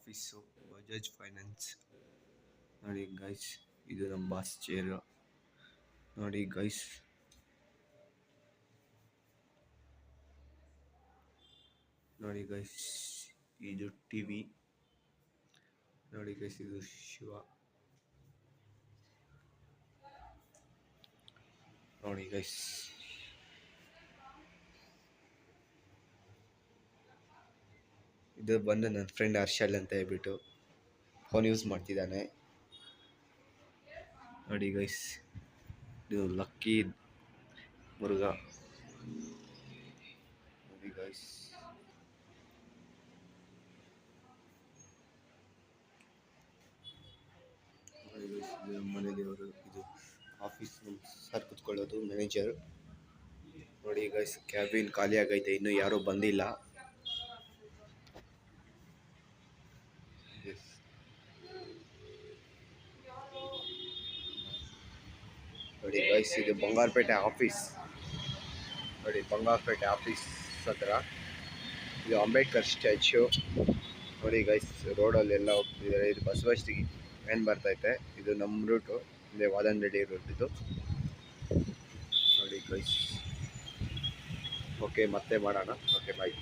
Office Bajaj finance. ನೋಡಿ guys, ಇದು ನಮ್ಮ ಬಾಸ್ ಚೇರ್. ನೋಡಿ ಗೈಸ್, ನೋಡಿ ಗೈಸ್, ಇದು ಟಿವಿ. ನೋಡಿ ಗೈಸ್, ಇದು ಶಿವ. ನೋಡಿ ಗೈಸ್, ಇದು ಬಂದು ನನ್ನ ಫ್ರೆಂಡ್ ಹರ್ಷಲ್ ಅಂತ ಹೇಳ್ಬಿಟ್ಟು ಫೋನ್ ಯೂಸ್ ಮಾಡ್ತಿದ್ದಾನೆ. ನೋಡಿ ಗೈಸ್, ಇದು ಲಕ್ಕಿ ಮುರುಘಾ. ನೋಡಿ ಗೈಸ್, ನೋಡಿ ಗೈಸ್, ಇದು ನಮ್ಮ ಮನೆ ದೇವರು. ಇದು ಆಫೀಸ್ ಸರ್ ಕುತ್ಕೊಳ್ಳೋದು, ಮ್ಯಾನೇಜರ್. ನೋಡಿ ಗೈಸ್, ಕ್ಯಾಬಿನ್ ಖಾಲಿ ಆಗೈತೆ, ಇನ್ನೂ ಯಾರೂ ಬಂದಿಲ್ಲ. ನೋಡಿ ಗೈಸ್, ಇದು ಬಂಗಾರಪೇಟೆ ಆಫೀಸ್. ನೋಡಿ ಬಂಗಾರಪೇಟೆ ಆಫೀಸ್ ಹತ್ರ ಇದು ಅಂಬೇಡ್ಕರ್ ಸ್ಟ್ಯಾಚ್ಯೂ. ನೋಡಿ ಗೈಸ್, ರೋಡಲ್ಲೆಲ್ಲ ಹೋಗ್ತಿದ್ದಾರೆ. ಇದು ಬಸವಶ್ರೀ ಏನು ಬರ್ತೈತೆ. ಇದು ನಮ್ಮ ರೂಟು, ಇದೇ ವಾದನಹಳ್ಳಿ ರೂಟ್ ಇದು. ನೋಡಿ ಗೈಸ್, ಓಕೆ, ಮತ್ತೆ ಮಾಡೋಣ. ಓಕೆ, ಬಾಯ್.